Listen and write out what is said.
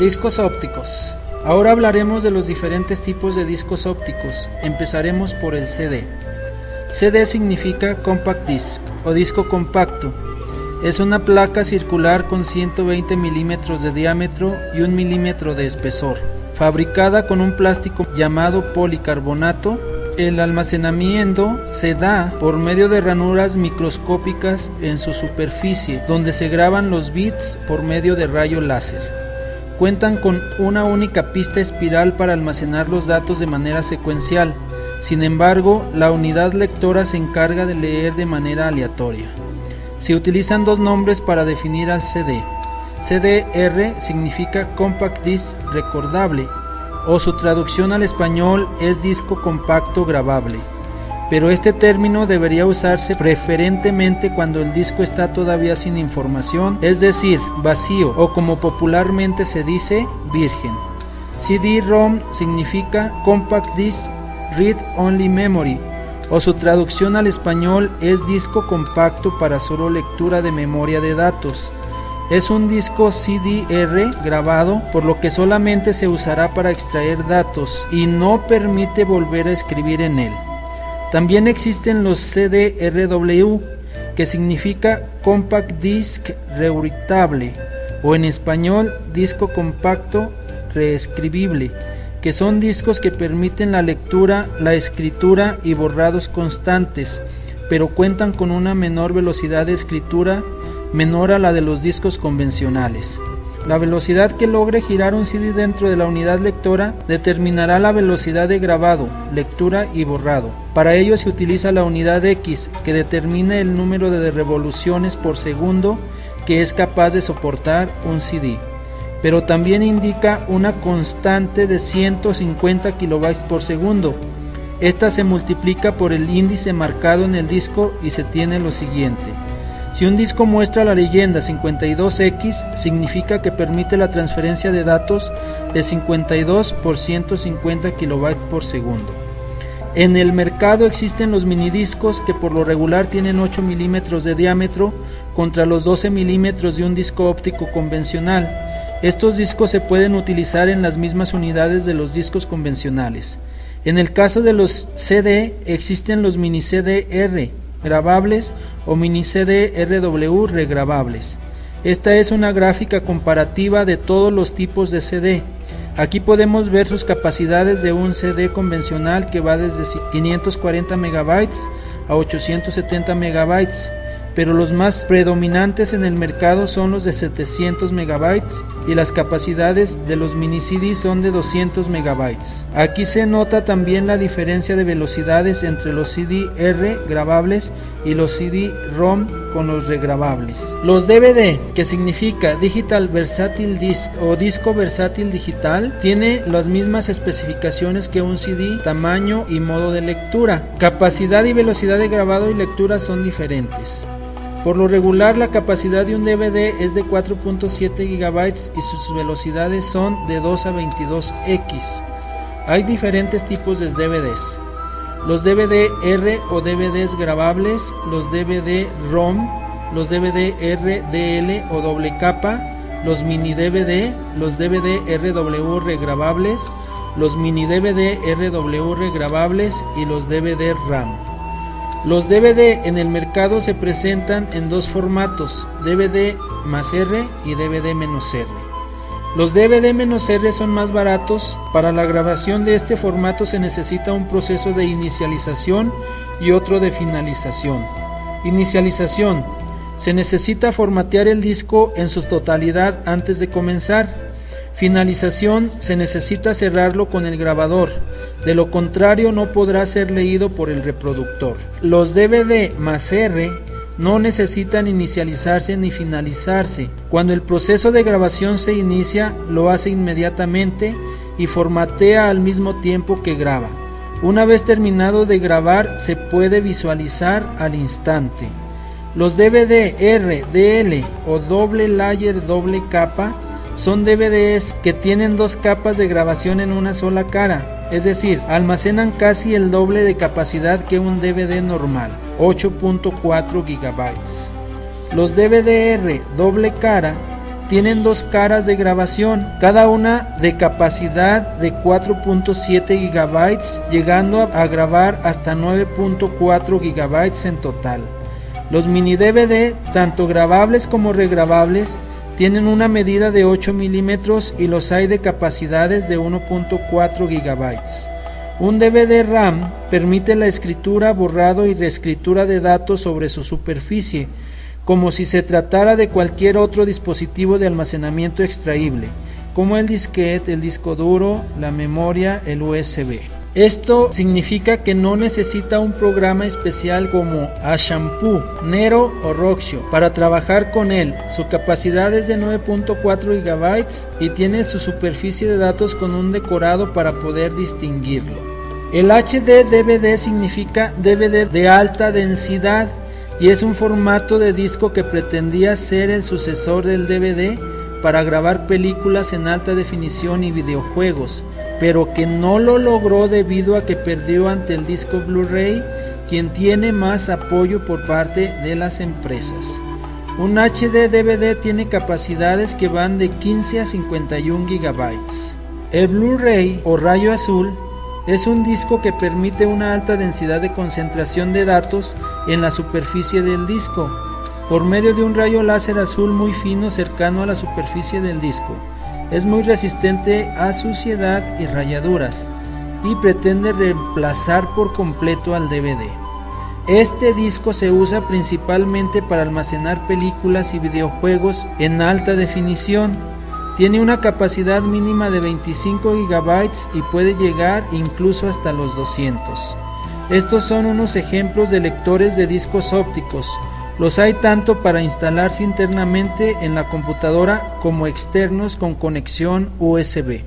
Discos ópticos. Ahora hablaremos de los diferentes tipos de discos ópticos. Empezaremos por el CD. CD significa Compact Disc o disco compacto. Es una placa circular con 120 milímetros de diámetro y 1 milímetro de espesor, fabricada con un plástico llamado policarbonato. El almacenamiento se da por medio de ranuras microscópicas en su superficie, donde se graban los bits por medio de rayo láser. Cuentan con una única pista espiral para almacenar los datos de manera secuencial. Sin embargo, la unidad lectora se encarga de leer de manera aleatoria. Se utilizan dos nombres para definir al CD. CDR significa Compact Disc Recordable, o su traducción al español es disco compacto grabable, pero este término debería usarse preferentemente cuando el disco está todavía sin información, es decir, vacío, o como popularmente se dice, virgen. CD-ROM significa Compact Disc Read Only Memory, o su traducción al español es disco compacto para solo lectura de memoria de datos. Es un disco CD-R grabado, por lo que solamente se usará para extraer datos y no permite volver a escribir en él. También existen los CD-RW, que significa Compact Disc Rewritable, o en español disco compacto reescribible, que son discos que permiten la lectura, la escritura y borrados constantes, pero cuentan con una menor velocidad de escritura, menor a la de los discos convencionales. La velocidad que logre girar un CD dentro de la unidad lectora determinará la velocidad de grabado, lectura y borrado. Para ello se utiliza la unidad X, que determina el número de revoluciones por segundo que es capaz de soportar un CD, pero también indica una constante de 150 kilobytes por segundo. Esta se multiplica por el índice marcado en el disco y se tiene lo siguiente. Si un disco muestra la leyenda 52X, significa que permite la transferencia de datos de 52 por 150 kilobytes por segundo. En el mercado existen los minidiscos, que por lo regular tienen 8 milímetros de diámetro contra los 12 milímetros de un disco óptico convencional. Estos discos se pueden utilizar en las mismas unidades de los discos convencionales. En el caso de los CD, existen los mini CD-R grabables o mini CD-RW regrabables. Esta es una gráfica comparativa de todos los tipos de CD. Aquí podemos ver sus capacidades de un CD convencional, que va desde 540 megabytes a 870 megabytes, pero los más predominantes en el mercado son los de 700 megabytes y las capacidades de los mini CD son de 200 megabytes. Aquí se nota también la diferencia de velocidades entre los CD-R grabables y los CD-ROM con los regrabables. Los DVD, que significa Digital Versatile Disc o disco versátil digital, tiene las mismas especificaciones que un CD, tamaño y modo de lectura. Capacidad y velocidad de grabado y lectura son diferentes. Por lo regular, la capacidad de un DVD es de 4.7 GB y sus velocidades son de 2 a 22x. Hay diferentes tipos de DVDs. Los DVD-R o DVDs grabables, los DVD-ROM, los DVD-RDL o doble capa, los mini DVD, los DVD-RW regrabables, los mini DVD-RW regrabables y los DVD-RAM. Los DVD en el mercado se presentan en dos formatos, DVD más R y DVD menos R. Los DVD menos R son más baratos. Para la grabación de este formato se necesita un proceso de inicialización y otro de finalización. Inicialización: se necesita formatear el disco en su totalidad antes de comenzar. Finalización: se necesita cerrarlo con el grabador, de lo contrario no podrá ser leído por el reproductor. Los DVD más R no necesitan inicializarse ni finalizarse. Cuando el proceso de grabación se inicia, lo hace inmediatamente y formatea al mismo tiempo que graba. Una vez terminado de grabar, se puede visualizar al instante. Los DVD RDL o doble layer doble capa son DVDs que tienen dos capas de grabación en una sola cara, es decir, almacenan casi el doble de capacidad que un DVD normal, 8.4 GB. Los DVD-R doble cara tienen dos caras de grabación, cada una de capacidad de 4.7 GB, llegando a grabar hasta 9.4 GB en total. Los mini DVD, tanto grabables como regrabables, tienen una medida de 8 milímetros y los hay de capacidades de 1.4 GB. Un DVD RAM permite la escritura, borrado y reescritura de datos sobre su superficie, como si se tratara de cualquier otro dispositivo de almacenamiento extraíble, como el disquete, el disco duro, la memoria, el USB. Esto significa que no necesita un programa especial como Ashampoo, Nero o Roxio para trabajar con él. Su capacidad es de 9.4 GB y tiene su superficie de datos con un decorado para poder distinguirlo. El HD DVD significa DVD de alta densidad y es un formato de disco que pretendía ser el sucesor del DVD para grabar películas en alta definición y videojuegos, pero que no lo logró debido a que perdió ante el disco Blu-ray, quien tiene más apoyo por parte de las empresas. Un HD DVD tiene capacidades que van de 15 a 51 GB. El Blu-ray o rayo azul es un disco que permite una alta densidad de concentración de datos en la superficie del disco, por medio de un rayo láser azul muy fino cercano a la superficie del disco. Es muy resistente a suciedad y rayaduras y pretende reemplazar por completo al DVD. Este disco se usa principalmente para almacenar películas y videojuegos en alta definición. Tiene una capacidad mínima de 25 GB y puede llegar incluso hasta los 200. Estos son unos ejemplos de lectores de discos ópticos. Los hay tanto para instalarse internamente en la computadora como externos con conexión USB.